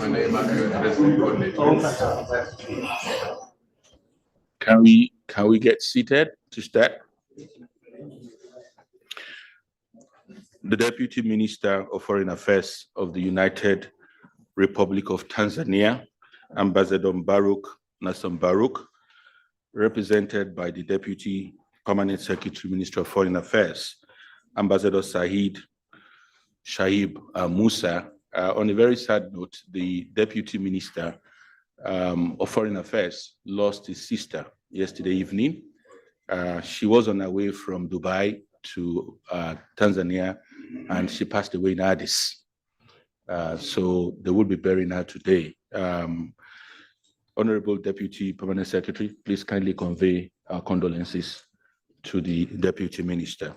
Can we get seated to start? The Deputy Minister of Foreign Affairs of the United Republic of Tanzania, Ambassador Baruch Nasson Baruch, represented by the Deputy Permanent Secretary, Minister of Foreign Affairs, Ambassador Shahib Musa. On a very sad note, the Deputy Minister of Foreign Affairs lost his sister yesterday evening. She was on her way from Dubai to Tanzania, and she passed away in Addis. So they will be burying her today. Honorable Deputy Permanent Secretary, please kindly convey our condolences to the Deputy Minister.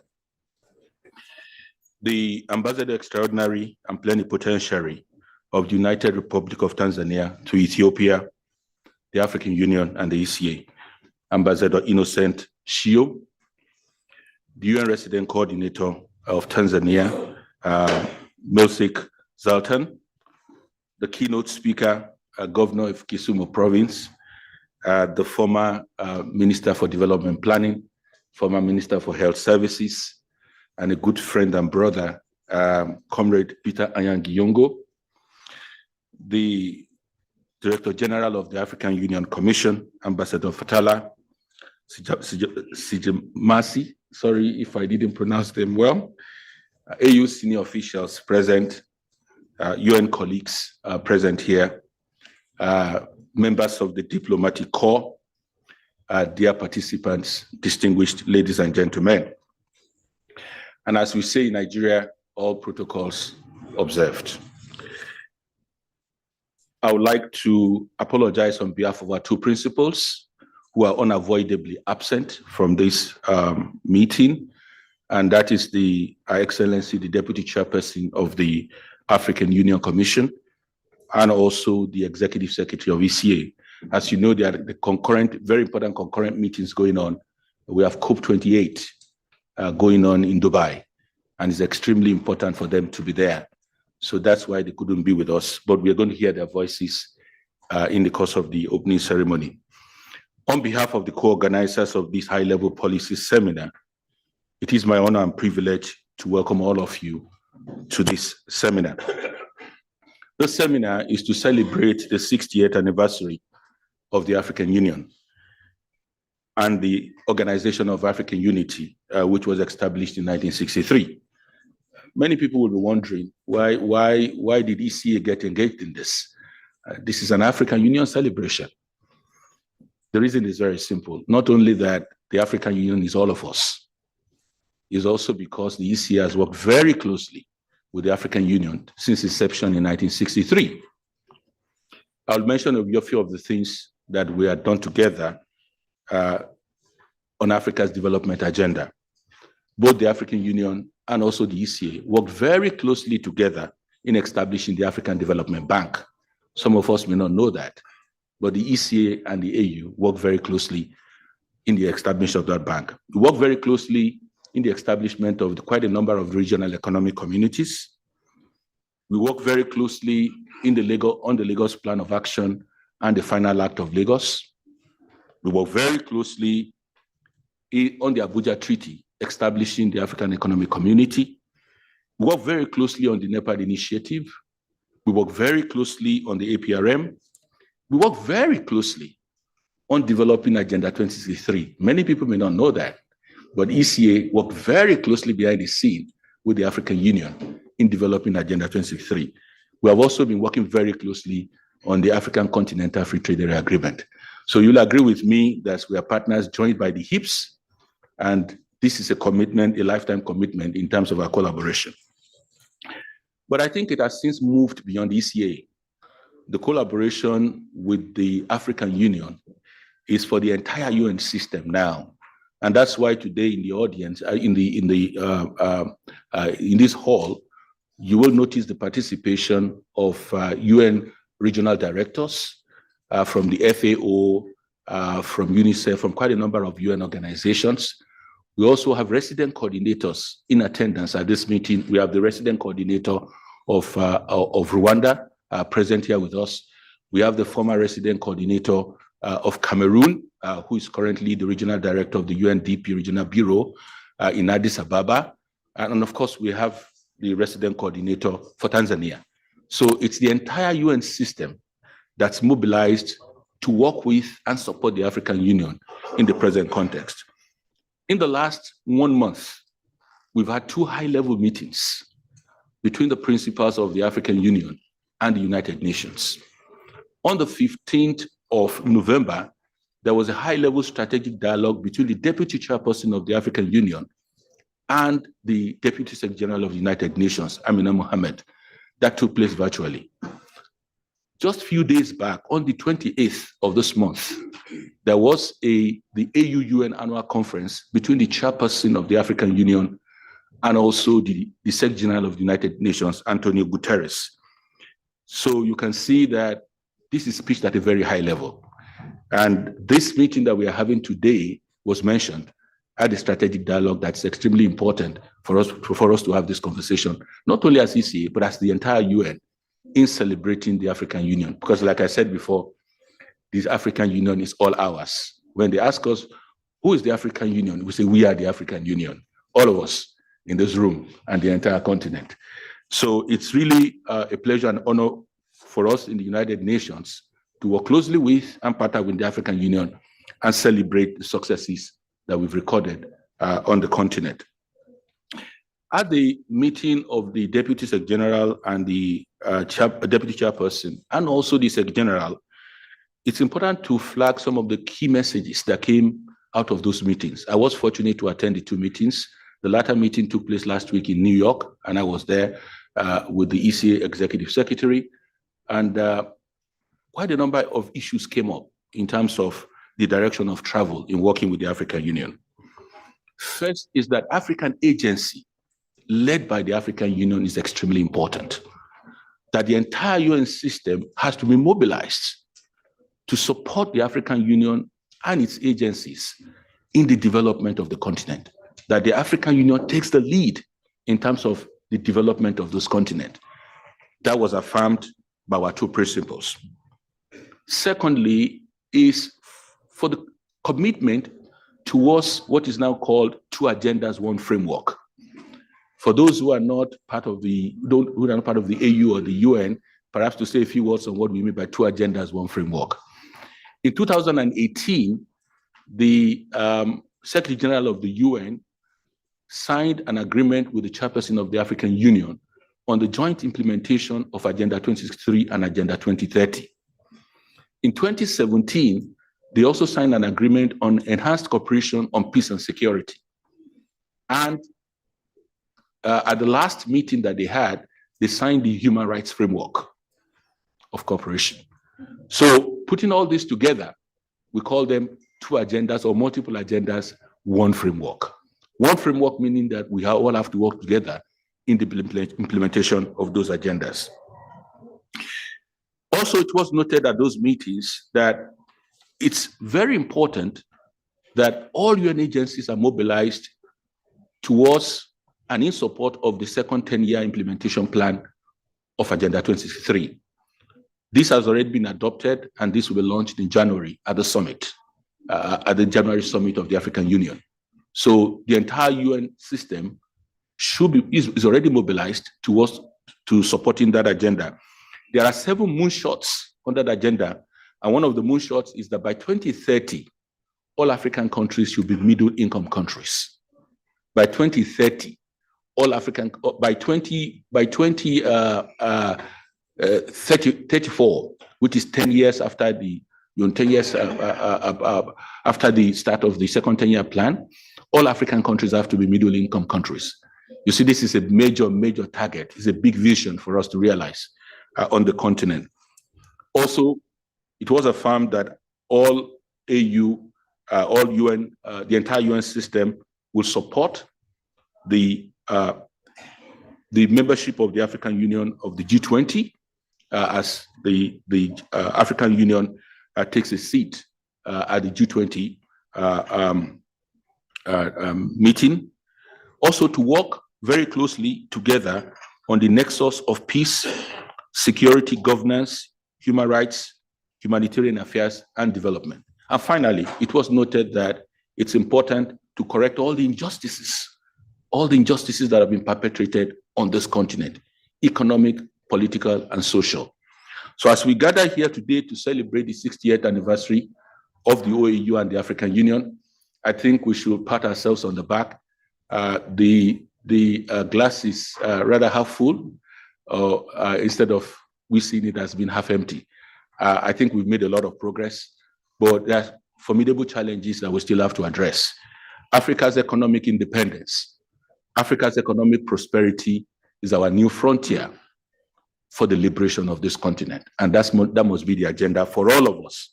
The Ambassador Extraordinary and Plenipotentiary of the United Republic of Tanzania to Ethiopia, the African Union, and the ECA, Ambassador Innocent Shio, the UN Resident Coordinator of Tanzania, Milsik Zaltan, the keynote speaker, Governor of Kisumu Province, the former Minister for Development Planning, former Minister for Health Services, and a good friend and brother, Comrade Peter Anyangi Yongo, the Director General of the African Union Commission, Ambassador Fatala Sijimasi, sorry if I didn't pronounce them well, AU senior officials present, UN colleagues present here, members of the diplomatic corps, dear participants, distinguished ladies and gentlemen. And as we say in Nigeria, all protocols observed. I would like to apologize on behalf of our two principals who are unavoidably absent from this meeting, and that is Her Excellency, the Deputy Chairperson of the African Union Commission, and also the Executive Secretary of ECA. As you know, there are the concurrent, very important concurrent meetings going on. We have COP28 going on in Dubai, and it's extremely important for them to be there. So that's why they couldn't be with us, but we're going to hear their voices in the course of the opening ceremony. On behalf of the co-organizers of this high-level policy seminar, it is my honor and privilege to welcome all of you to this seminar. This seminar is to celebrate the 60th anniversary of the African Union and the Organization of African Unity, which was established in 1963. Many people will be wondering, why did ECA get engaged in this? This is an African Union celebration. The reason is very simple. Not only that the African Union is all of us, it's also because the ECA has worked very closely with the African Union since inception in 1963. I'll mention a few of the things that we have done together on Africa's development agenda. Both the African Union and also the ECA worked very closely together in establishing the African Development Bank. Some of us may not know that, but the ECA and the AU work very closely in the establishment of that bank. We work very closely in the establishment of quite a number of regional economic communities. We work very closely on the Lagos Plan of Action and the Final Act of Lagos. We work very closely on the Abuja Treaty, establishing the African Economic Community. We work very closely on the NEPAD initiative. We work very closely on the APRM. We work very closely on developing Agenda 2063. Many people may not know that, but ECA worked very closely behind the scene with the African Union in developing Agenda 2063. We have also been working very closely on the African Continental Free Trade Area Agreement. So you'll agree with me that we are partners joined by the hips, and this is a commitment, a lifetime commitment in terms of our collaboration. But I think it has since moved beyond ECA. The collaboration with the African Union is for the entire UN system now. And that's why today in the audience, in this hall, you will notice the participation of UN regional directors from the FAO, from UNICEF, from quite a number of UN organizations. We also have resident coordinators in attendance at this meeting. We have the resident coordinator of Rwanda present here with us. We have the former resident coordinator of Cameroon, who is currently the regional director of the UNDP Regional Bureau in Addis Ababa. And of course, we have the resident coordinator for Tanzania. So it's the entire UN system that's mobilized to work with and support the African Union in the present context. In the last 1 month, we've had 2 high-level meetings between the principals of the African Union and the United Nations. On the 15th of November, there was a high-level strategic dialogue between the Deputy Chairperson of the African Union and the Deputy Secretary General of the United Nations, Amina Mohammed, that took place virtually. Just a few days back, on the 28th of this month, there was the AU-UN annual conference between the chairperson of the African Union and also the Secretary General of the United Nations, Antonio Guterres. So you can see that this is pitched at a very high level. And this meeting that we are having today was mentioned at the strategic dialogue. That's extremely important for us to have this conversation, not only as ECA, but as the entire UN in celebrating the African Union. Because like I said before, this African Union is all ours. When they ask us, who is the African Union? We say, we are the African Union, all of us in this room and the entire continent. So it's really a pleasure and honor for us in the United Nations to work closely with and partner with the African Union and celebrate the successes that we've recorded on the continent. At the meeting of the Deputy Secretary General and the Deputy Chairperson, and also the Secretary General, it's important to flag some of the key messages that came out of those meetings. I was fortunate to attend the 2 meetings. The latter meeting took place last week in New York, and I was there with the ECA Executive Secretary. And quite a number of issues came up in terms of the direction of travel in working with the African Union. First is that African agency led by the African Union is extremely important. That the entire UN system has to be mobilized to support the African Union and its agencies in the development of the continent. That the African Union takes the lead in terms of the development of this continent. That was affirmed by our 2 principles. Secondly, is for the commitment towards what is now called 2 agendas, 1 framework. For those who are not part of the AU or the UN, perhaps to say a few words on what we mean by 2 agendas, 1 framework. In 2018, the Secretary General of the UN signed an agreement with the chairperson of the African Union on the joint implementation of Agenda 2063 and Agenda 2030. In 2017, they also signed an agreement on enhanced cooperation on peace and security. And at the last meeting that they had, they signed the human rights framework of cooperation. So putting all this together, we call them 2 agendas or multiple agendas, 1 framework. 1 framework meaning that we all have to work together in the implementation of those agendas. Also, it was noted at those meetings that it's very important that all UN agencies are mobilized towards and in support of the second 10-year implementation plan of Agenda 2063. This has already been adopted, and this will be launched in January at the summit, at the January summit of the African Union. So the entire UN system is already mobilized to supporting that agenda. There are 7 moonshots on that agenda, and one of the moonshots is that by 2030, all African countries should be middle-income countries. By 2030, all African, by 2034, which is 10 years after the 10 years after the start of the second 10-year plan, all African countries have to be middle-income countries. You see, this is a major target. It's a big vision for us to realize on the continent. Also, it was affirmed that all AU, all UN, the entire UN system will support the membership of the African Union of the G20 as the African Union takes a seat at the G20 meeting. Also to work very closely together on the nexus of peace, security, governance, human rights, humanitarian affairs, and development. And finally, it was noted that it's important to correct all the injustices that have been perpetrated on this continent, economic, political, and social. So as we gather here today to celebrate the 60th anniversary of the OAU and the African Union, I think we should pat ourselves on the back. The glass is rather half full, instead of we seeing it as being half empty. I think we've made a lot of progress, but there are formidable challenges that we still have to address. Africa's economic independence, Africa's economic prosperity is our new frontier for the liberation of this continent. And that must be the agenda for all of us.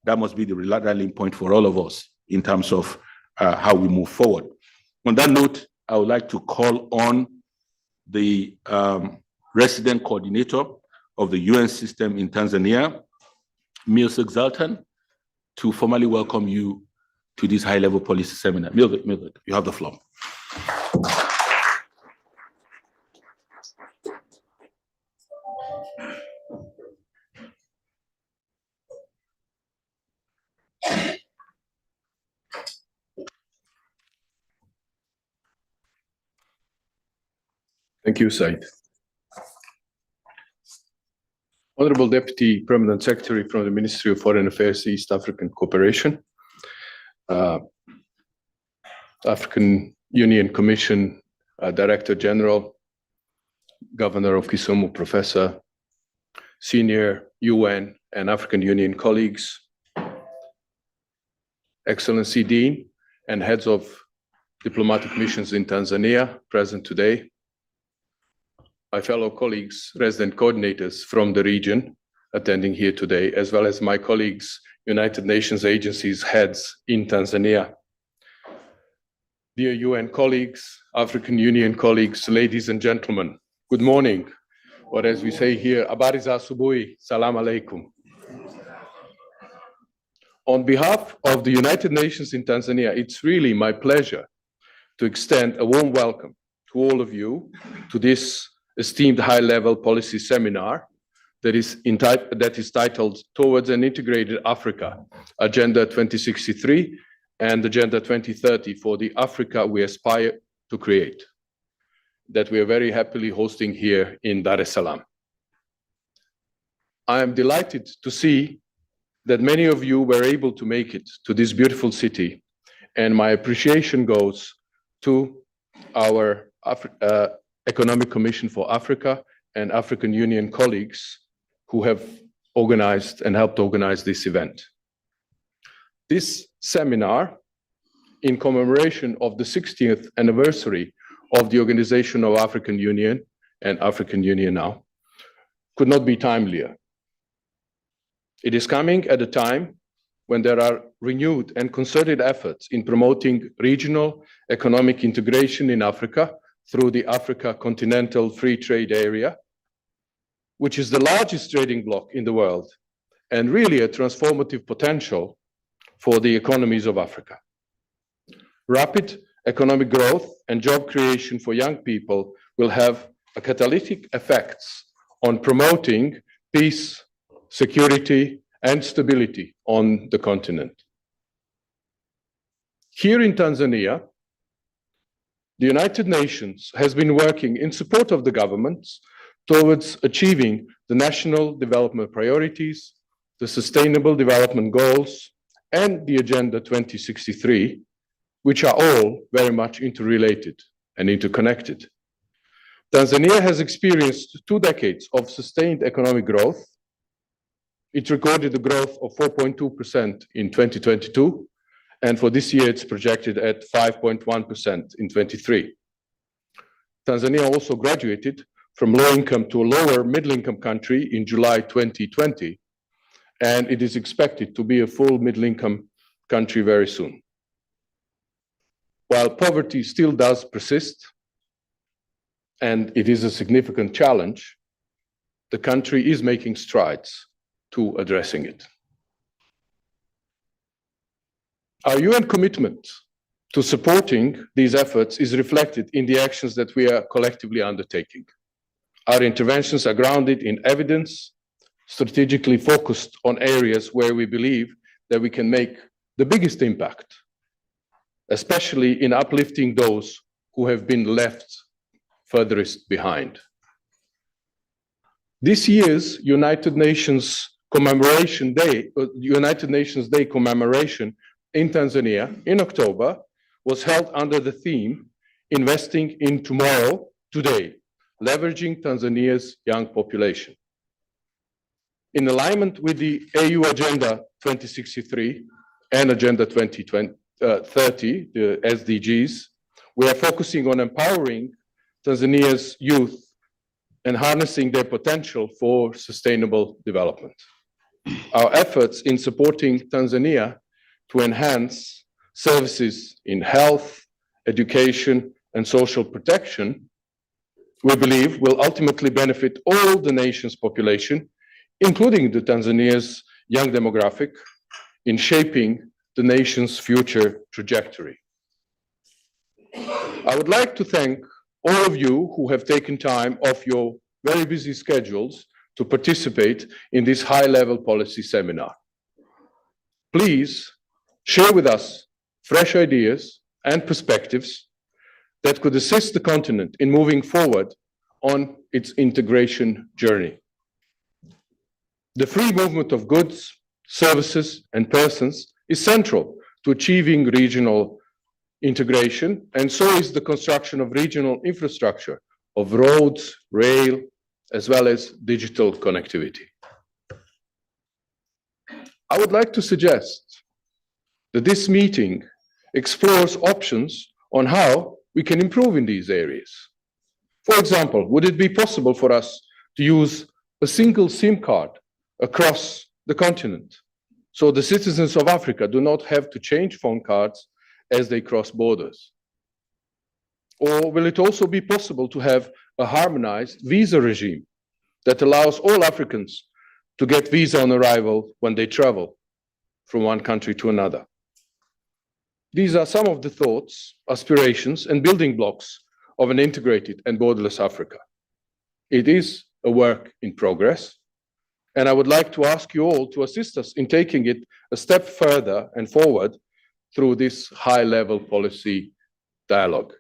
That must be the rallying point for all of us in terms of how we move forward. On that note, I would like to call on the resident coordinator of the UN system in Tanzania, Mildred Zaltan, to formally welcome you to this high-level policy seminar. Mildred, you have the floor. Thank you, Said. Honorable Deputy Permanent Secretary from the Ministry of Foreign Affairs, East African Cooperation, African Union Commission Director General, Governor of Kisumu, Professor, senior UN and African Union colleagues, Excellency Dean, and heads of diplomatic missions in Tanzania present today, my fellow colleagues, resident coordinators from the region attending here today, as well as my colleagues, United Nations agencies heads in Tanzania. Dear UN colleagues, African Union colleagues, ladies and gentlemen, good morning, or as we say here, habari za asubuhi, salam alaikum. On behalf of the United Nations in Tanzania, it's really my pleasure to extend a warm welcome to all of you to this esteemed high-level policy seminar that is titled Towards an Integrated Africa, Agenda 2063 and Agenda 2030 for the Africa we aspire to create, that we are very happily hosting here in Dar es Salaam. I am delighted to see that many of you were able to make it to this beautiful city, and my appreciation goes to our Economic Commission for Africa and African Union colleagues who have organized and helped organize this event. This seminar, in commemoration of the 60th anniversary of the Organization of African Union and African Union now, could not be timelier. It is coming at a time when there are renewed and concerted efforts in promoting regional economic integration in Africa through the Africa Continental Free Trade Area, which is the largest trading bloc in the world and really a transformative potential for the economies of Africa. Rapid economic growth and job creation for young people will have a catalytic effects on promoting peace, security, and stability on the continent. Here in Tanzania, the United Nations has been working in support of the governments towards achieving the national development priorities, the sustainable development goals, and the Agenda 2063, which are all very much interrelated and interconnected. Tanzania has experienced 2 decades of sustained economic growth. It recorded a growth of 4.2% in 2022, and for this year, it's projected at 5.1% in 23. Tanzania also graduated from low income to a lower middle income country in July 2020, and it is expected to be a full middle income country very soon. While poverty still does persist, and it is a significant challenge, the country is making strides to addressing it. Our UN commitment to supporting these efforts is reflected in the actions that we are collectively undertaking. Our interventions are grounded in evidence, strategically focused on areas where we believe that we can make the biggest impact, especially in uplifting those who have been left furthest behind. This year's United Nations Day commemoration in Tanzania in October was held under the theme Investing in Tomorrow, Today, Leveraging Tanzania's Young Population. In alignment with the AU Agenda 2063 and Agenda 2030, the SDGs, we are focusing on empowering Tanzania's youth and harnessing their potential for sustainable development. Our efforts in supporting Tanzania to enhance services in health, education, and social protection, we believe will ultimately benefit all the nation's population, including the Tanzania's young demographic, in shaping the nation's future trajectory. I would like to thank all of you who have taken time off your very busy schedules to participate in this high-level policy seminar. Please share with us fresh ideas and perspectives that could assist the continent in moving forward on its integration journey. The free movement of goods, services, and persons is central to achieving regional integration, and so is the construction of regional infrastructure of roads, rail, as well as digital connectivity. I would like to suggest that this meeting explores options on how we can improve in these areas. For example, would it be possible for us to use a single SIM card across the continent so the citizens of Africa do not have to change phone cards as they cross borders? Or will it also be possible to have a harmonized visa regime that allows all Africans to get visa on arrival when they travel from one country to another? These are some of the thoughts, aspirations, and building blocks of an integrated and borderless Africa. It is a work in progress, and I would like to ask you all to assist us in taking it a step further and forward through this high-level policy dialogue.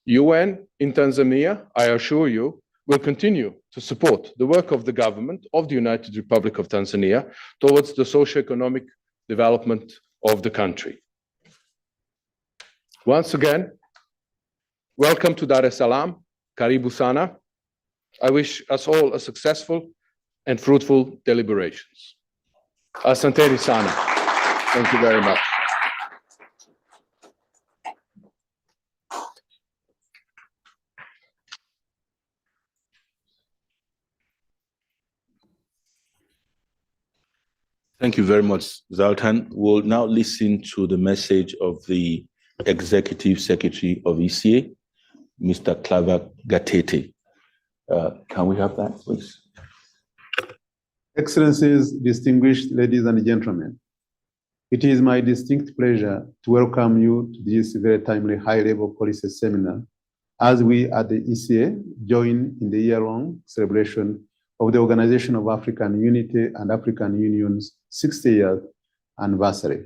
UN in Tanzania, I assure you, will continue to support the work of the government of the United Republic of Tanzania towards the socio-economic development of the country. Once again, welcome to Dar es Salaam, Karibu Sana. I wish us all a successful and fruitful deliberations. Asanteni sana. Thank you very much. Thank you very much, Zoltan. We'll now listen to the message of the Executive Secretary of ECA, Mr. Claver Gatete. Can we have that, please? Excellencies, distinguished ladies and gentlemen, it is my distinct pleasure to welcome you to this very timely high-level policy seminar as we at the ECA join in the year-long celebration of the Organization of African Unity and African Union's 60th anniversary.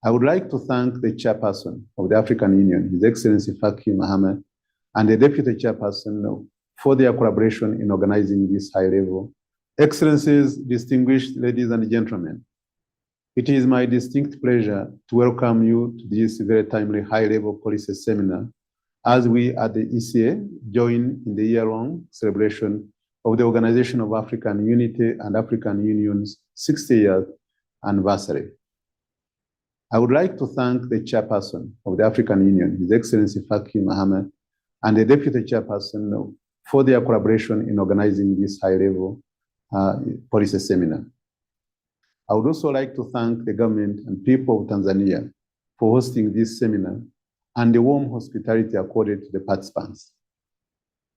I would like to thank the chairperson of the African Union, His Excellency Faki Mohammed, and the deputy chairperson for their collaboration in organizing this high-level. Excellencies, distinguished ladies and gentlemen, it is my distinct pleasure to welcome you to this very timely high-level policy seminar as we at the ECA join in the year-long celebration of the Organization of African Unity and African Union's 60th anniversary. I would like to thank the chairperson of the African Union, His Excellency Faki Mohammed, and the deputy chairperson for their collaboration in organizing this high-level policy seminar. I would also like to thank the government and people of Tanzania for hosting this seminar and the warm hospitality accorded to the participants.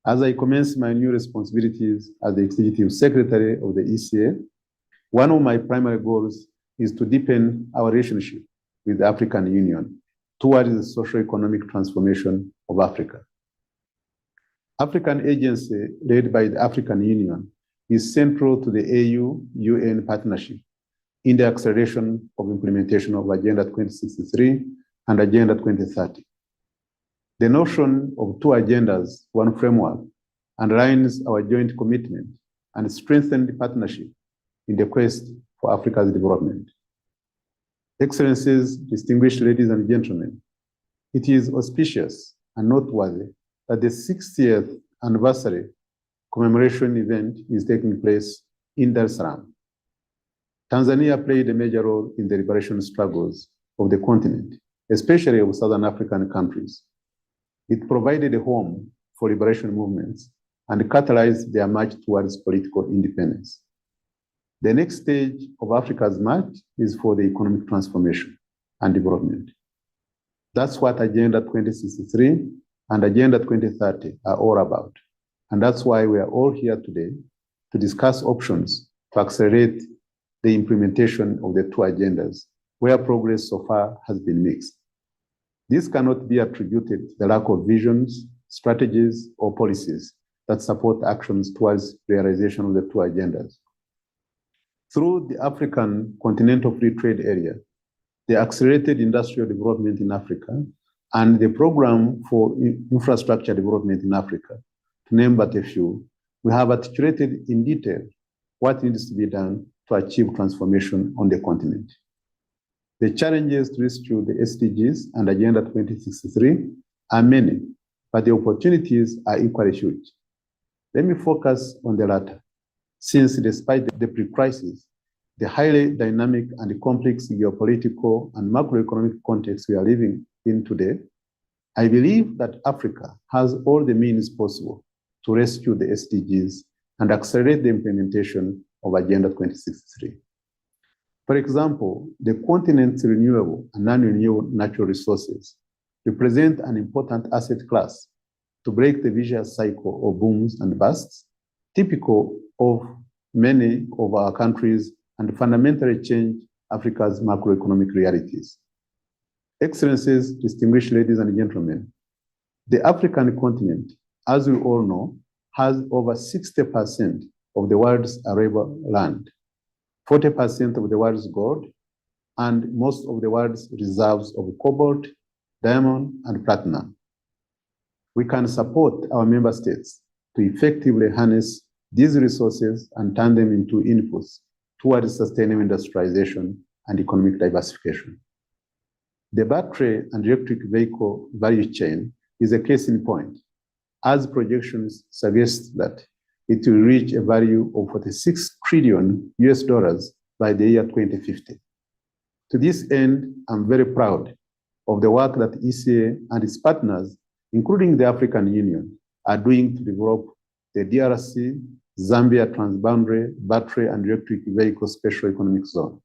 As I commence my new responsibilities as the Executive Secretary of the ECA, one of my primary goals is to deepen our relationship with the African Union towards the socio-economic transformation of Africa. African agency led by the African Union is central to the AU-UN partnership in the acceleration of implementation of Agenda 2063 and Agenda 2030. The notion of two agendas, one framework, underlines our joint commitment and strengthened partnership in the quest for Africa's development. Excellencies, distinguished ladies and gentlemen, it is auspicious and noteworthy that the 60th anniversary commemoration event is taking place in Dar es Salaam. Tanzania played a major role in the liberation struggles of the continent, especially of Southern African countries. It provided a home for liberation movements and catalyzed their march towards political independence. The next stage of Africa's march is for the economic transformation and development. That's what Agenda 2063 and Agenda 2030 are all about. And that's why we are all here today to discuss options to accelerate the implementation of the two agendas, where progress so far has been mixed. This cannot be attributed to the lack of visions, strategies, or policies that support actions towards realization of the two agendas. Through the African Continental Free Trade Area, the accelerated industrial development in Africa, and the program for infrastructure development in Africa, to name but a few, we have articulated in detail what needs to be done to achieve transformation on the continent. The challenges to rescue the SDGs and Agenda 2063 are many, but the opportunities are equally huge. Let me focus on the latter, since despite the pre-crisis, the highly dynamic and complex geopolitical and macroeconomic context we are living in today, I believe that Africa has all the means possible to rescue the SDGs and accelerate the implementation of Agenda 2063. For example, the continent's renewable and non-renewable natural resources represent an important asset class to break the vicious cycle of booms and busts, typical of many of our countries and fundamentally change Africa's macroeconomic realities. Excellencies, distinguished ladies and gentlemen, the African continent, as we all know, has over 60% of the world's arable land, 40% of the world's gold, and most of the world's reserves of cobalt, diamond, and platinum. We can support our member states to effectively harness these resources and turn them into inputs towards sustainable industrialization and economic diversification. The battery and electric vehicle value chain is a case in point, as projections suggest that it will reach a value of $46 trillion by the year 2050. To this end, I'm very proud of the work that ECA and its partners, including the African Union, are doing to develop the DRC Zambia Transboundary Battery and Electric Vehicle Special Economic Zone.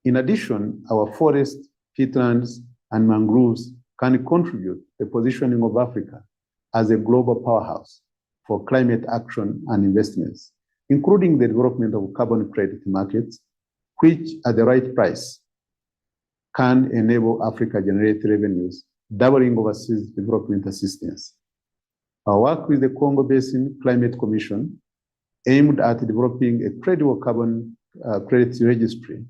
In addition, our forests, peatlands, and mangroves can contribute to the positioning of Africa as a global powerhouse for climate action and investments, including the development of carbon credit markets, which at the right price can enable Africa to generate revenues, doubling overseas development assistance. Our work with the Congo Basin Climate Commission, aimed at developing a credible carbon credit registry,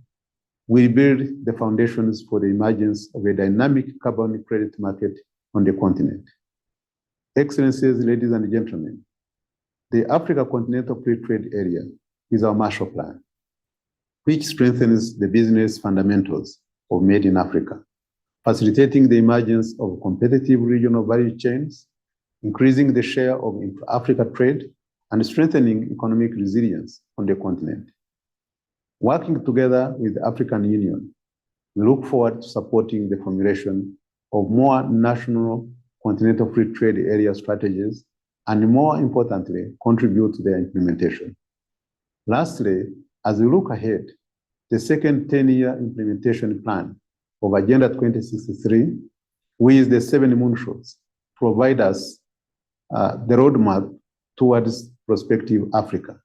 will build the foundations for the emergence of a dynamic carbon credit market on the continent. Excellencies, ladies and gentlemen, the Africa Continental Free Trade Area is our Marshall Plan, which strengthens the business fundamentals of Made in Africa, facilitating the emergence of competitive regional value chains, increasing the share of intra-Africa trade, and strengthening economic resilience on the continent. Working together with the African Union, we look forward to supporting the formulation of more national continental free trade area strategies, and more importantly, contribute to their implementation. Lastly, as we look ahead, the second 10-year implementation plan of Agenda 2063, with the 7 moonshots, provide us the roadmap towards prospective Africa.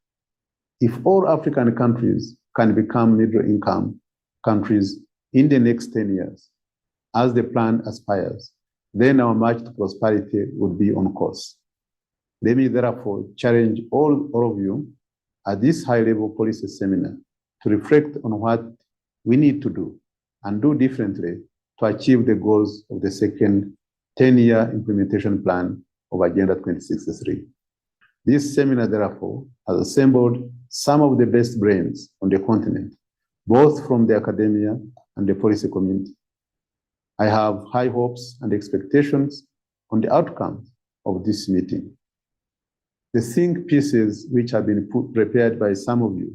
If all African countries can become middle-income countries in the next 10 years, as the plan aspires, then our march to prosperity would be on course. Let me therefore challenge all of you at this high-level policy seminar to reflect on what we need to do and do differently to achieve the goals of the second 10-year implementation plan of Agenda 2063. This seminar, therefore, has assembled some of the best brains on the continent, both from the academia and the policy community. I have high hopes and expectations on the outcome of this meeting. The think pieces which have been prepared by some of you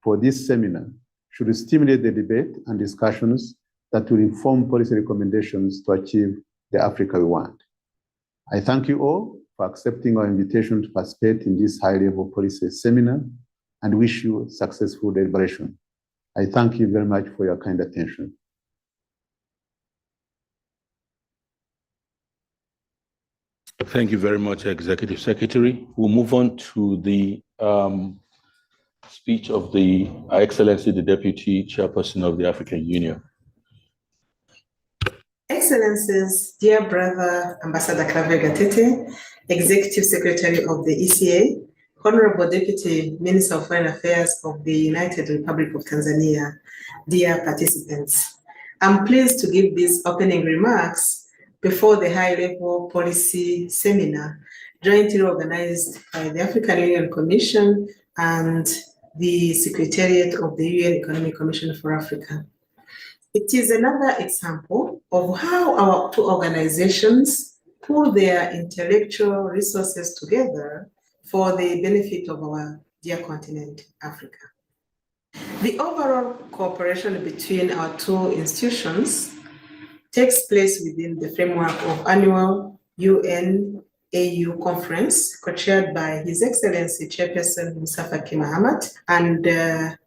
for this seminar should stimulate the debate and discussions that will inform policy recommendations to achieve the Africa we want. I thank you all for accepting our invitation to participate in this high-level policy seminar and wish you successful deliberation. I thank you very much for your kind attention. Thank you very much, Executive Secretary. We'll move on to the speech of Her Excellency, the Deputy Chairperson of the African Union. Excellencies, dear brother Ambassador Claver Gatete, Executive Secretary of the ECA, Honorable Deputy Minister of Foreign Affairs of the United Republic of Tanzania, dear participants. I'm pleased to give these opening remarks before the high-level policy seminar jointly organized by the African Union Commission and the Secretariat of the UN Economic Commission for Africa. It is another example of how our two organizations pool their intellectual resources together for the benefit of our dear continent, Africa. The overall cooperation between our two institutions takes place within the framework of annual UN-AU conference co-chaired by His Excellency Chairperson Musa Faki Mahamat and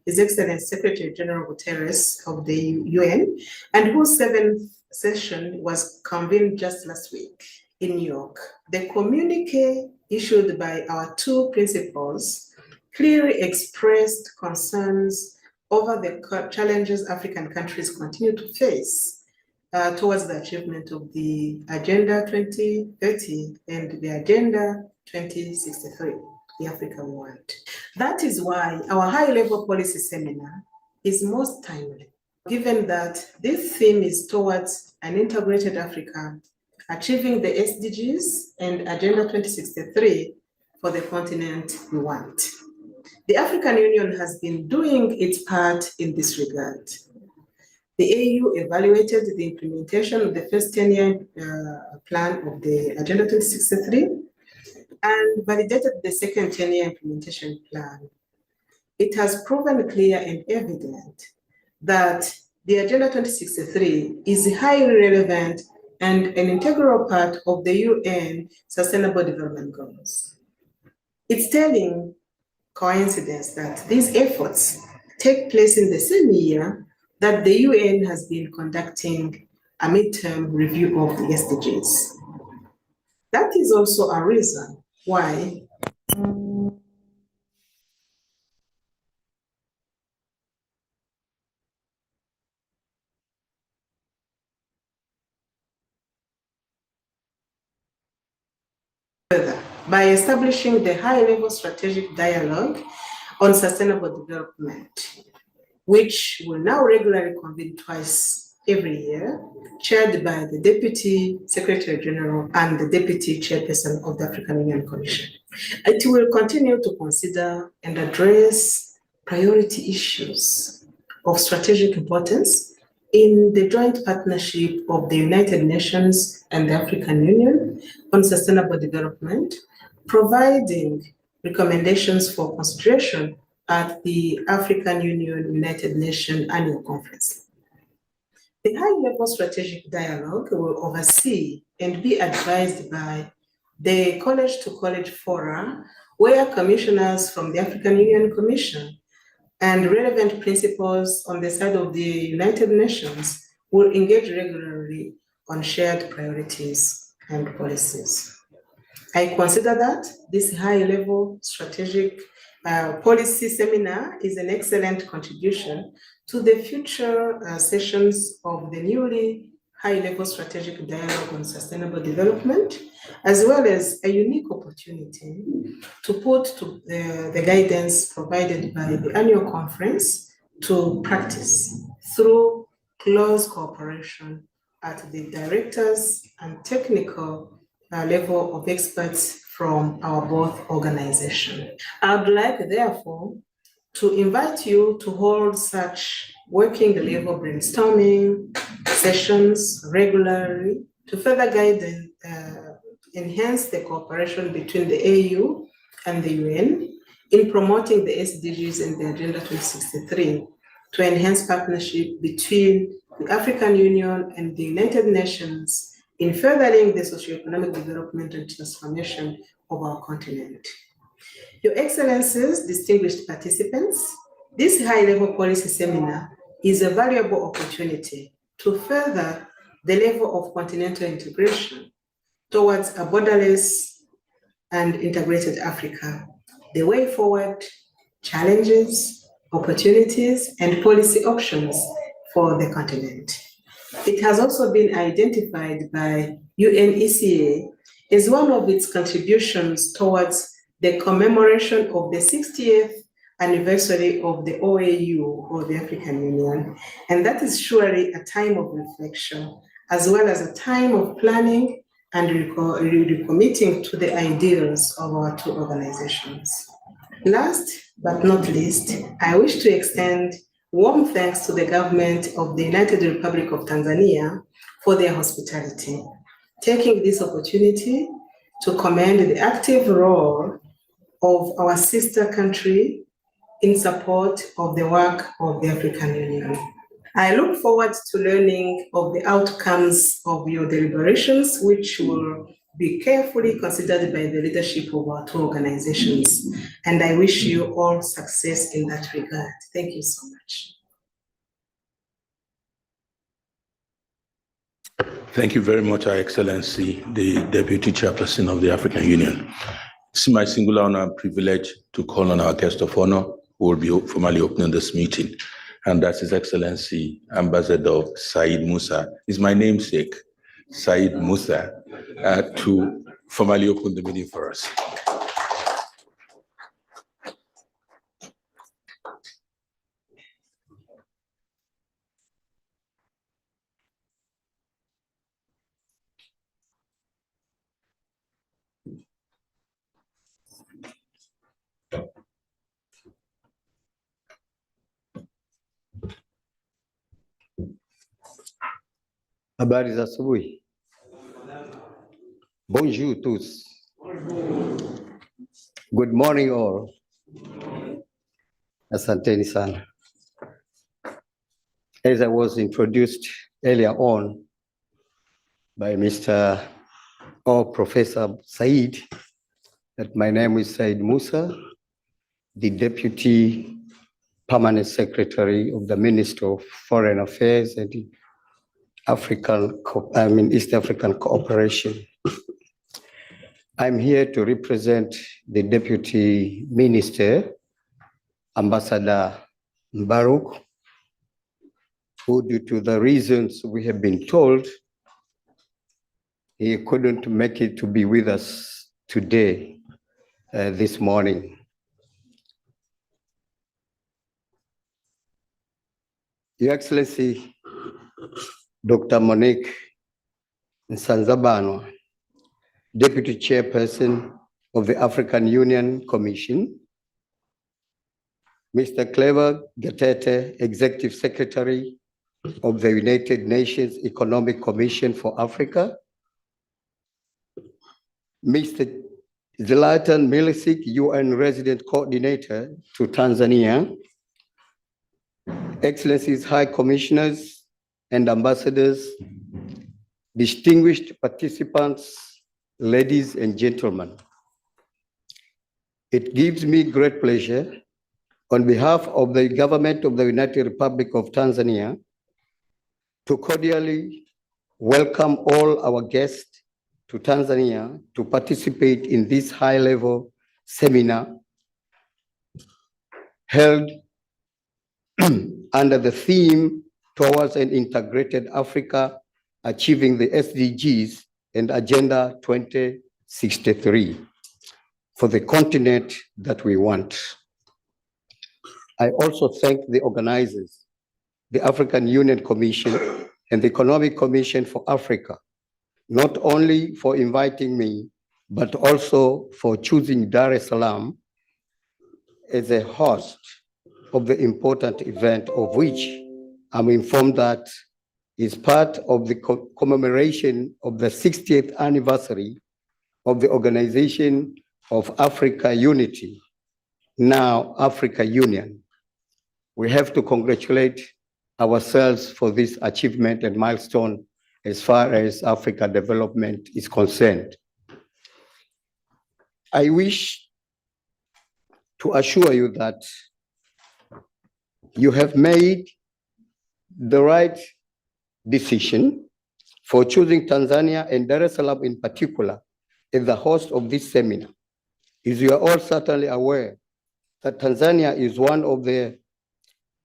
His Excellency Secretary General Guterres of the UN, and whose 7th session was convened just last week in New York. The communique issued by our two principals clearly expressed concerns over the challenges African countries continue to face towards the achievement of the Agenda 2030 and the Agenda 2063, the Africa we want. That is why our high-level policy seminar is most timely, given that this theme is towards an integrated Africa, achieving the SDGs and Agenda 2063 for the continent we want. The African Union has been doing its part in this regard. The AU evaluated the implementation of the first 10-year plan of the Agenda 2063 and validated the second 10-year implementation plan. It has proven clear and evident that the Agenda 2063 is highly relevant and an integral part of the UN Sustainable Development Goals. It's telling coincidence that these efforts take place in the same year that the UN has been conducting a midterm review of the SDGs. That is also a reason why by establishing the high-level strategic dialogue on sustainable development, which will now regularly convene twice every year, chaired by the Deputy Secretary General and the Deputy Chairperson of the African Union Commission. It will continue to consider and address priority issues of strategic importance in the joint partnership of the United Nations and the African Union on sustainable development, providing recommendations for consideration at the African Union United Nations Annual Conference. The high-level strategic dialogue will oversee and be advised by the college-to-college fora, where commissioners from the African Union Commission and relevant principals on the side of the United Nations will engage regularly on shared priorities and policies. I consider that this high-level strategic policy seminar is an excellent contribution to the future sessions of the newly high-level strategic dialogue on sustainable development, as well as a unique opportunity to put to the guidance provided by the annual conference to practice through close cooperation at the directors and technical level of experts from our both organizations. I would like, therefore, to invite you to hold such working level brainstorming sessions regularly to further guide and enhance the cooperation between the AU and the UN in promoting the SDGs and the Agenda 2063 to enhance partnership between the African Union and the United Nations in furthering the socioeconomic development and transformation of our continent. Your Excellencies, distinguished participants, this high-level policy seminar is a valuable opportunity to further the level of continental integration towards a borderless and integrated Africa, the way forward, challenges, opportunities, and policy options for the continent. It has also been identified by UNECA as one of its contributions towards the commemoration of the 60th anniversary of the OAU, or the African Union, and that is surely a time of reflection, as well as a time of planning and recommitting to the ideals of our two organizations. Last but not least, I wish to extend warm thanks to the government of the United Republic of Tanzania for their hospitality, taking this opportunity to commend the active role of our sister country in support of the work of the African Union. I look forward to learning of the outcomes of your deliberations, which will be carefully considered by the leadership of our two organizations. And I wish you all success in that regard. Thank you so much. Thank you very much, Our Excellency, the Deputy Chairperson of the African Union. It's my singular honor and privilege to call on our guest of honor, who will be formally opening this meeting, and that's His Excellency Ambassador Said Musa. Is my namesake, Said Musa, to formally open the meeting for us. Habari za asubuhi. Bonjour tous. Good morning all. Asanteni sana. As I was introduced earlier on by Mr. or Professor Said, that my name is Said Musa, the Deputy Permanent Secretary of the Ministry of Foreign Affairs and East African Cooperation. I'm here to represent the Deputy Minister, Ambassador Mbaruk, who, due to the reasons we have been told, he couldn't make it to be with us today, this morning. Your Excellency, Dr. Monique Nsanzabanwa, Deputy Chairperson of the African Union Commission, Mr. Clever Gatete, Executive Secretary of the United Nations Economic Commission for Africa, Mr. Zlatan Milicic, UN Resident Coordinator to Tanzania, Excellencies, High Commissioners and Ambassadors, distinguished participants, ladies and gentlemen. It gives me great pleasure on behalf of the government of the United Republic of Tanzania to cordially welcome all our guests to Tanzania to participate in this high-level seminar held under the theme Towards an Integrated Africa, achieving the SDGs and Agenda 2063 for the continent that we want. I also thank the organizers, the African Union Commission and the Economic Commission for Africa, not only for inviting me, but also for choosing Dar es Salaam as a host of the important event, of which I'm informed that is part of the commemoration of the 60th anniversary of the Organization of Africa Unity, now Africa Union. We have to congratulate ourselves for this achievement and milestone as far as Africa development is concerned. I wish to assure you that you have made the right decision for choosing Tanzania and Dar es Salaam in particular as the host of this seminar. As you are all certainly aware that Tanzania is one of the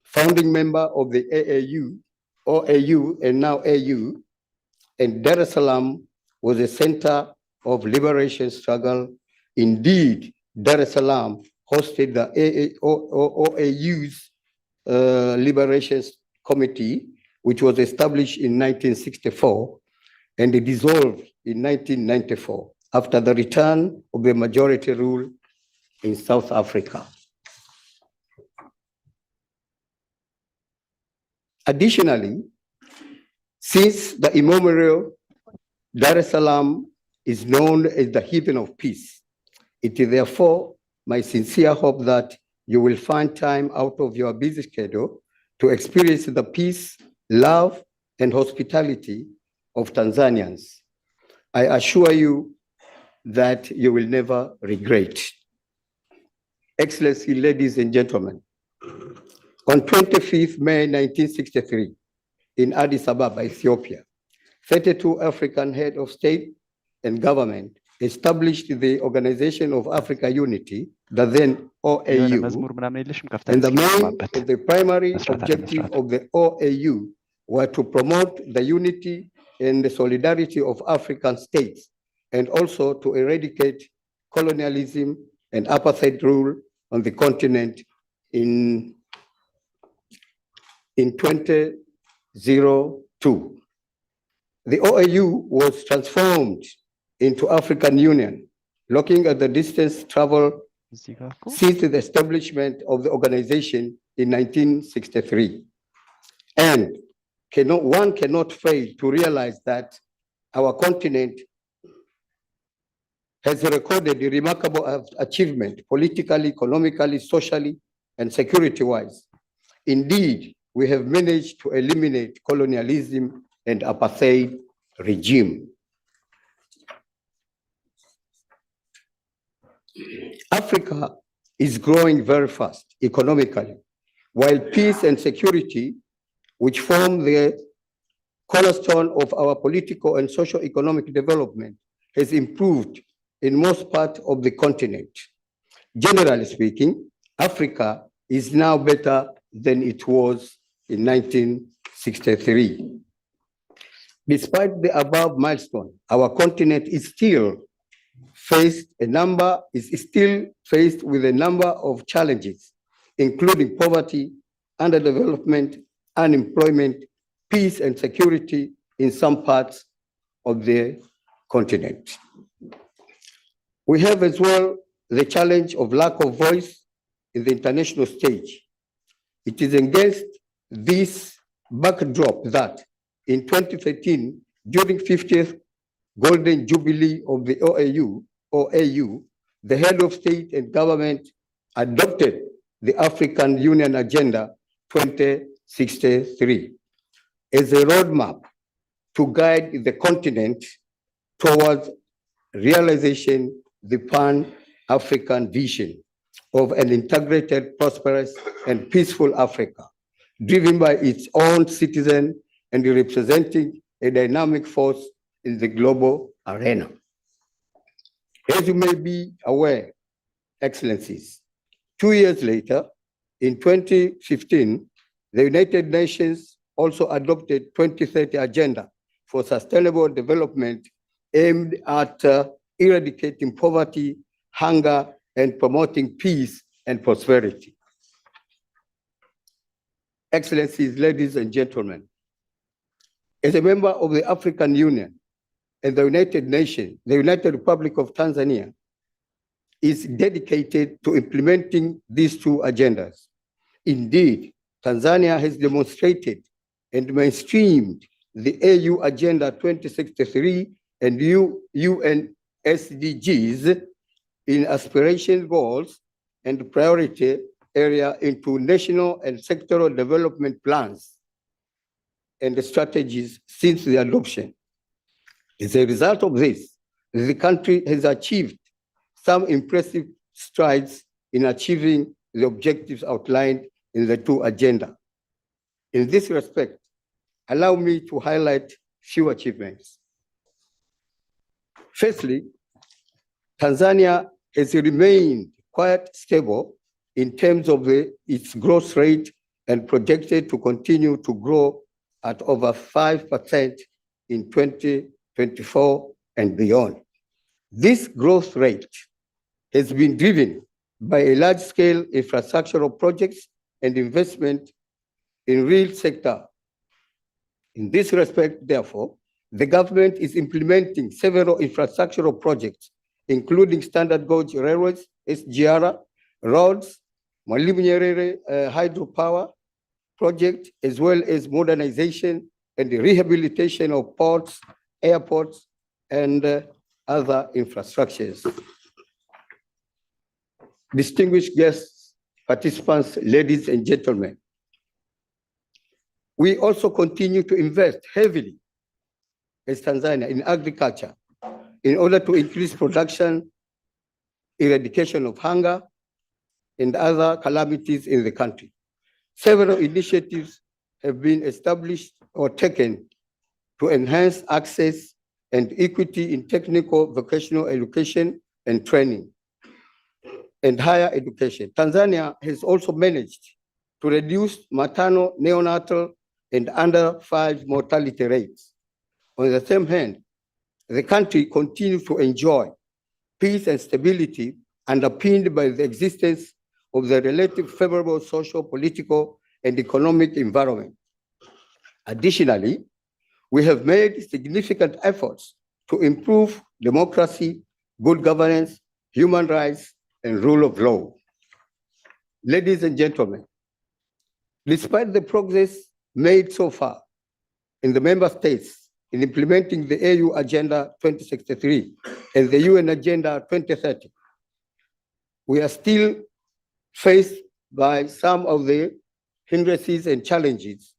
founding members of the OAU, and now AU, and Dar es Salaam was a center of liberation struggle. Indeed, Dar es Salaam hosted the OAU's Liberation Committee, which was established in 1964 and it dissolved in 1994 after the return of the majority rule in South Africa. Additionally, since the immemorial, Dar es Salaam is known as the haven of peace. It is therefore my sincere hope that you will find time out of your busy schedule to experience the peace, love, and hospitality of Tanzanians. I assure you that you will never regret. Excellency, ladies and gentlemen, on 25th May 1963, in Addis Ababa, Ethiopia, 32 African heads of state and government established the Organization of Africa Unity, the then OAU, and the main and the primary objective of the OAU were to promote the unity and the solidarity of African states, and also to eradicate colonialism and apartheid rule on the continent in 2002. The OAU was transformed into African Union, looking at the distance traveled since the establishment of the organization in 1963. And one cannot fail to realize that our continent has recorded a remarkable achievement politically, economically, socially, and security-wise. Indeed, we have managed to eliminate colonialism and apartheid regime. Africa is growing very fast economically, while peace and security, which form the cornerstone of our political and socio-economic development, has improved in most parts of the continent. Generally speaking, Africa is now better than it was in 1963. Despite the above milestone, our continent is still faced with a number of challenges, including poverty, underdevelopment, unemployment, peace and security in some parts of the continent. We have as well the challenge of lack of voice in the international stage. It is against this backdrop that in 2013, during 50th Golden Jubilee of the OAU, the head of state and government adopted the African Union Agenda 2063 as a roadmap to guide the continent towards realization the Pan-African vision of an integrated, prosperous, and peaceful Africa, driven by its own citizens and representing a dynamic force in the global arena. As you may be aware, Excellencies, 2 years later, in 2015, the United Nations also adopted 2030 Agenda for sustainable development aimed at eradicating poverty, hunger, and promoting peace and prosperity. Excellencies, ladies and gentlemen, as a member of the African Union and the United Nations, the United Republic of Tanzania is dedicated to implementing these two agendas. Indeed, Tanzania has demonstrated and mainstreamed the AU Agenda 2063 and UN SDGs in aspiration goals and priority area into national and sectoral development plans and strategies since the adoption. As a result of this, the country has achieved some impressive strides in achieving the objectives outlined in the two agendas. In this respect, allow me to highlight few achievements. Firstly, Tanzania has remained quite stable in terms of its growth rate and projected to continue to grow at over 5% in 2024 and beyond. This growth rate has been driven by a large-scale infrastructural projects and investment in real sector. In this respect, therefore, the government is implementing several infrastructural projects, including standard gauge railways, SGR, roads, Mwalimu Nyerere hydropower project, as well as modernization and rehabilitation of ports, airports, and other infrastructures. Distinguished guests, participants, ladies and gentlemen, we also continue to invest heavily as Tanzania in agriculture in order to increase production, eradication of hunger, and other calamities in the country. Several initiatives have been established or taken to enhance access and equity in technical vocational education and training and higher education. Tanzania has also managed to reduce maternal, neonatal, and under 5 mortality rates. On the same hand, the country continues to enjoy peace and stability underpinned by the existence of the relative favorable social, political, and economic environment. Additionally, we have made significant efforts to improve democracy, good governance, human rights, and rule of law. Ladies and gentlemen, despite the progress made so far in the member states in implementing the AU Agenda 2063 and the UN Agenda 2030, we are still faced by some of the hindrances and challenges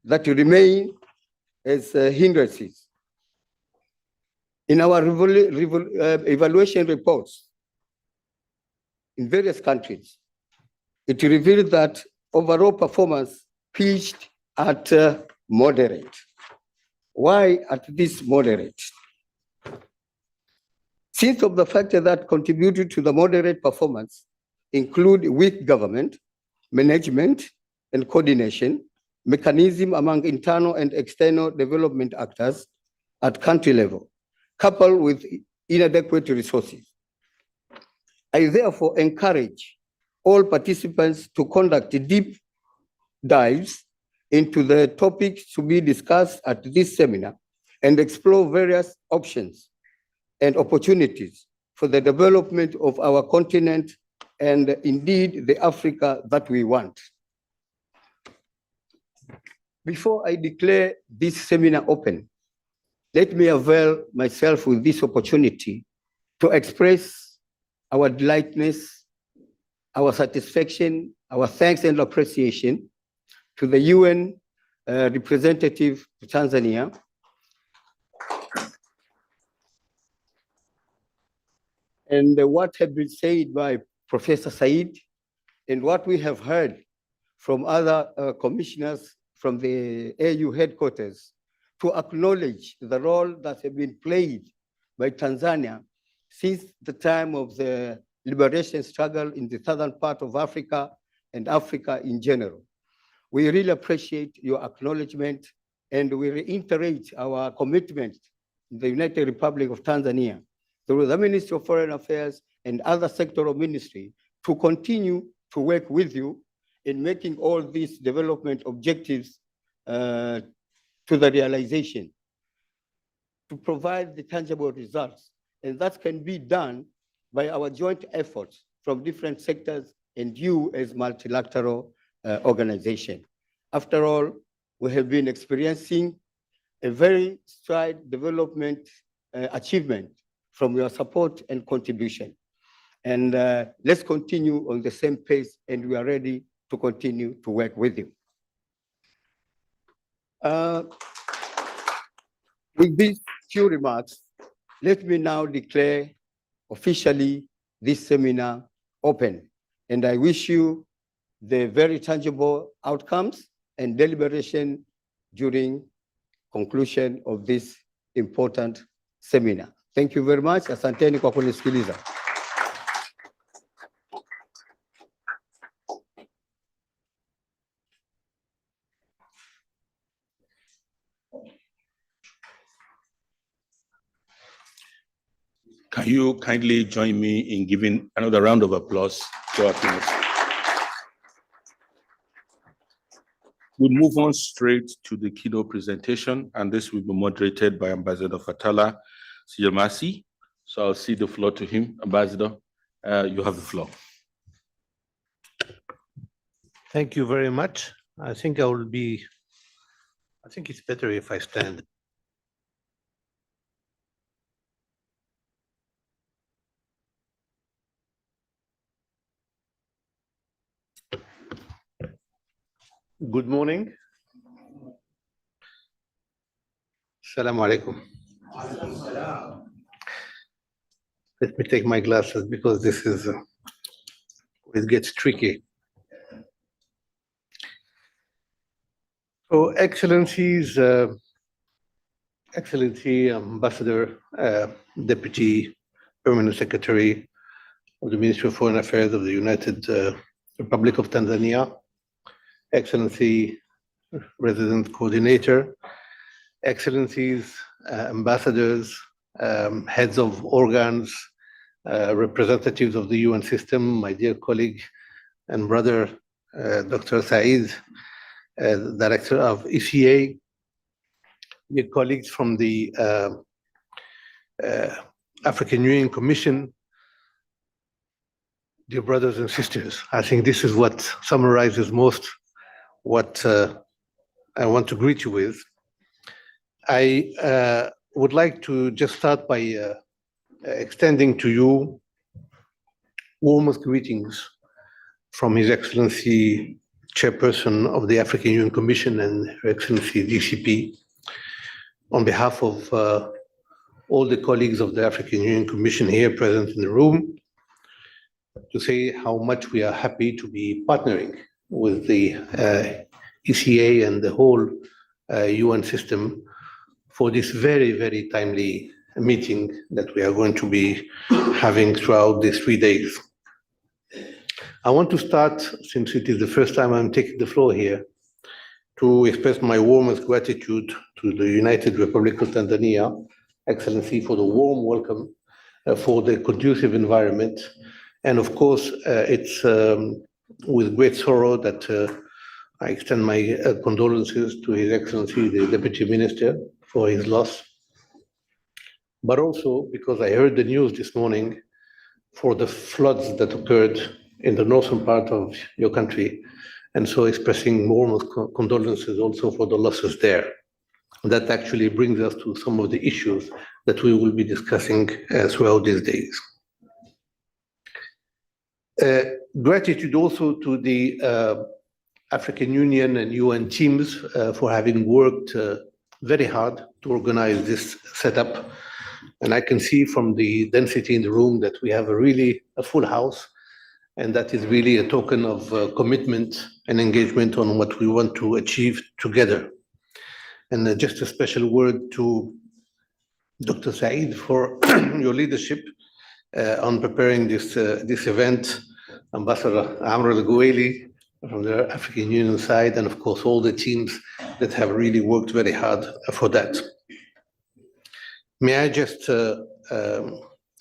that remain as hindrances. In our evaluation reports in various countries, it revealed that overall performance pitched at moderate. Why at this moderate? Since of the factors that contributed to the moderate performance include weak government, management, and coordination, mechanism among internal and external development actors at country level, coupled with inadequate resources. I therefore encourage all participants to conduct deep dives into the topics to be discussed at this seminar and explore various options and opportunities for the development of our continent and indeed the Africa that we want. Before I declare this seminar open, let me avail myself with this opportunity to express our delightness, our satisfaction, our thanks and appreciation to the UN representative to Tanzania, and what have been said by Professor Said, and what we have heard from other commissioners from the AU headquarters, to acknowledge the role that has been played by Tanzania since the time of the liberation struggle in the southern part of Africa and Africa in general. We really appreciate your acknowledgement and we reiterate our commitment in the United Republic of Tanzania through the Ministry of Foreign Affairs and other sectoral ministry to continue to work with you in making all these development objectives to the realization, to provide the tangible results. And that can be done by our joint efforts from different sectors and you as multilateral organization. After all, we have been experiencing a very stride development achievement from your support and contribution. And let's continue on the same pace, and we are ready to continue to work with you. With these few remarks, let me now declare officially this seminar open. And I wish you the very tangible outcomes and deliberation during conclusion of this important seminar. Thank you very much. Asanteni kwa kunisikiliza. Can you kindly join me in giving another round of applause to our keynote? We'll move on straight to the keynote presentation, and this will be moderated by Ambassador Fatala Siyamasi. So I'll cede the floor to him. Ambassador, you have the floor. Thank you very much. I think it's better if I stand. Good morning. Salaam alaikum. Let me take my glasses because this is, it gets tricky. So, Excellencies, Excellency Ambassador, Deputy Permanent Secretary of the Ministry of Foreign Affairs of the United Republic of Tanzania, Excellency Resident Coordinator, Excellencies, Ambassadors, heads of organs, representatives of the UN system, my dear colleague and brother, Dr. Said, Director of ECA, dear colleagues from the African Union Commission, dear brothers and sisters. I think this is what summarizes most what I want to greet you with. I would like to just start by extending to you warmest greetings from His Excellency Chairperson of the African Union Commission and Her Excellency DCP, on behalf of all the colleagues of the African Union Commission here present in the room, to say how much we are happy to be partnering with the ECA and the whole UN system for this very, very timely meeting that we are going to be having throughout these 3 days. I want to start, since it is the first time I'm taking the floor here, to express my warmest gratitude to the United Republic of Tanzania, Excellency, for the warm welcome, for the conducive environment. And of course, it's with great sorrow that I extend my condolences to His Excellency, the Deputy Minister, for his loss. But also because I heard the news this morning for the floods that occurred in the northern part of your country, and so expressing warmest condolences also for the losses there. That actually brings us to some of the issues that we will be discussing throughout these days. Gratitude also to the African Union and UN teams for having worked very hard to organize this setup. And I can see from the density in the room that we have a full house, and that is really a token of commitment and engagement on what we want to achieve together. And just a special word to Dr. Said for your leadership on preparing this event, Ambassador Amr Al-Goueli from the African Union side, and of course, all the teams that have really worked very hard for that. May I just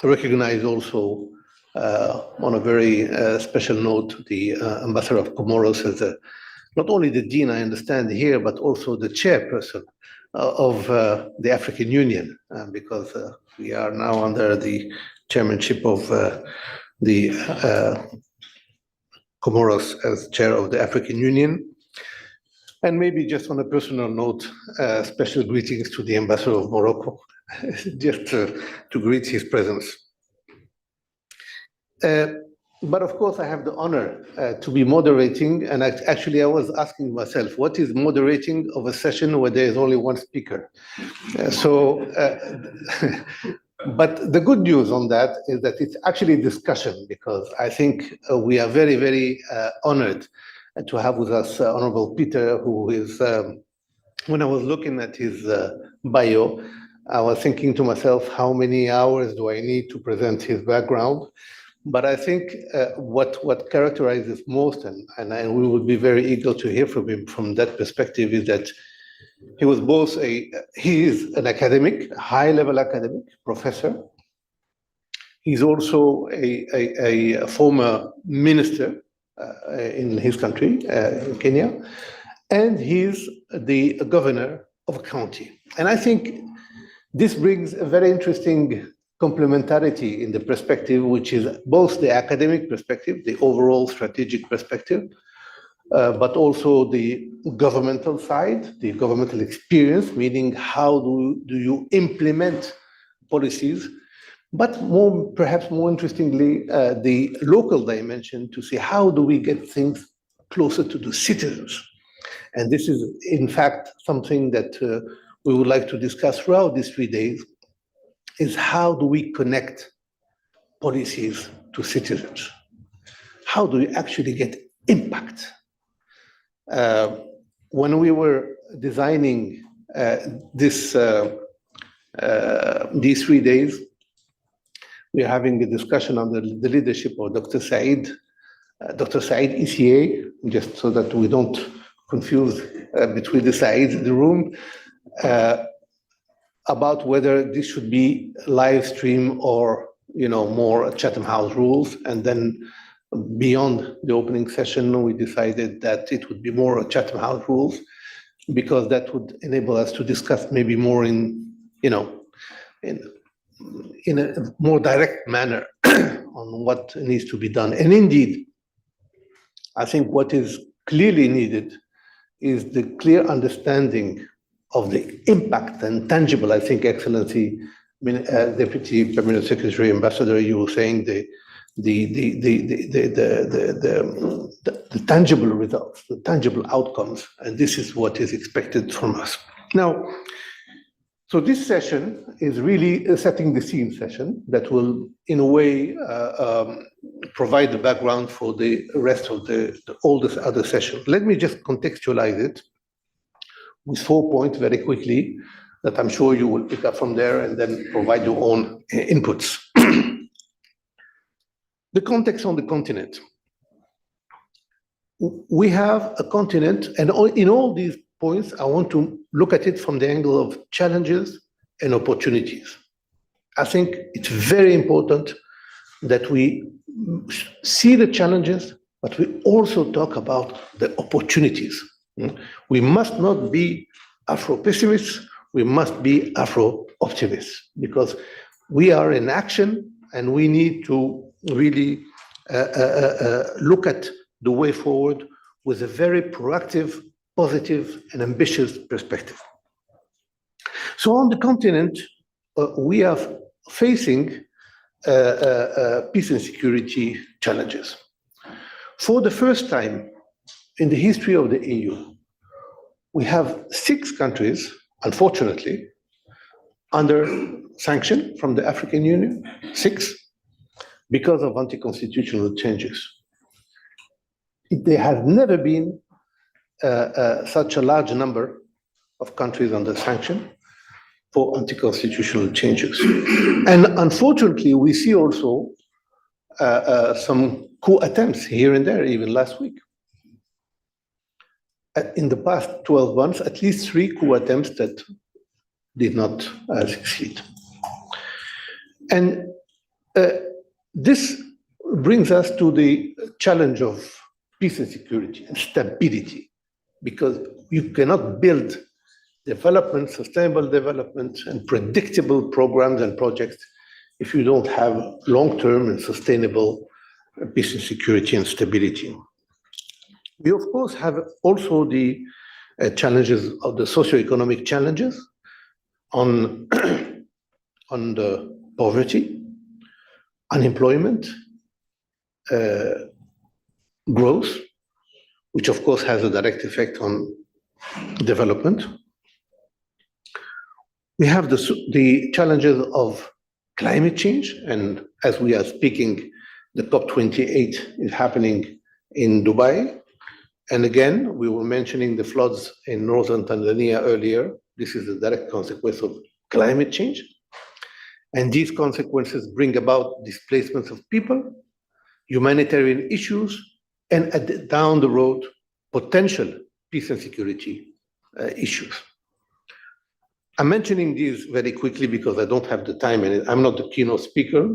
recognize also, on a very special note, the ambassador of Comoros as not only the dean, I understand here, but also the chairperson of the African Union, because we are now under the chairmanship of the Comoros as chair of the African Union. And maybe just on a personal note, special greetings to the ambassador of Morocco, just to greet his presence. But of course, I have the honor to be moderating, and actually I was asking myself, what is moderating of a session where there is only one speaker? But the good news on that is that it's actually discussion, because I think we are very, very honored to have with us Honorable Peter, who is, when I was looking at his bio, I was thinking to myself, how many hours do I need to present his background? But I think what characterizes most, and we would be very eager to hear from him from that perspective, is that he was both he is an academic, high-level academic, professor. He's also a former minister in his country, in Kenya, and he's the governor of a county. And I think this brings a very interesting complementarity in the perspective, which is both the academic perspective, the overall strategic perspective, but also the governmental side, the governmental experience, meaning how do you implement policies, but perhaps more interestingly, the local dimension to see how do we get things closer to the citizens. And this is, in fact, something that we would like to discuss throughout these 3 days, is how do we connect policies to citizens? How do we actually get impact? When we were designing these 3 days, we are having a discussion under the leadership of Dr. Said ECA, just so that we don't confuse between the Saids in the room, about whether this should be live stream or more Chatham House rules. And then beyond the opening session, we decided that it would be more Chatham House rules, because that would enable us to discuss maybe more in a more direct manner on what needs to be done. And indeed, I think what is clearly needed is the clear understanding of the impact and tangible. I think, Excellency, Deputy Permanent Secretary, Ambassador, you were saying the tangible results, the tangible outcomes, and this is what is expected from us. Now, so this session is really a setting the scene session that will, in a way, provide the background for the rest of all this other sessions. Let me just contextualize it with 4 points very quickly that I'm sure you will pick up from there and then provide your own inputs. The context on the continent. We have a continent, and in all these points, I want to look at it from the angle of challenges and opportunities. I think it's very important that we see the challenges, but we also talk about the opportunities. We must not be Afro-pessimists, we must be Afro-optimists, because we are in action and we need to really look at the way forward with a very proactive, positive, and ambitious perspective. So on the continent, we are facing peace and security challenges. For the first time in the history of the EU, we have 6 countries, unfortunately, under sanction from the African Union, 6, because of anti-constitutional changes. There has never been such a large number of countries under sanction for anti-constitutional changes. And unfortunately, we see also some coup attempts here and there, even last week. in the past 12 months, at least 3 coup attempts that did not succeed. And this brings us to the challenge of peace and security and stability, because you cannot build development, sustainable development, and predictable programs and projects if you don't have long-term and sustainable peace and security and stability. We, of course, have also the challenges of the socioeconomic challenges on, on the poverty, unemployment, growth, which of course has a direct effect on development. We have the challenges of climate change, and as we are speaking, the COP28 is happening in Dubai. And again, we were mentioning the floods in northern Tanzania earlier. This is a direct consequence of climate change. And these consequences bring about displacements of people, humanitarian issues, and down the road, potential peace and security issues. I'm mentioning these very quickly because I don't have the time and I'm not the keynote speaker.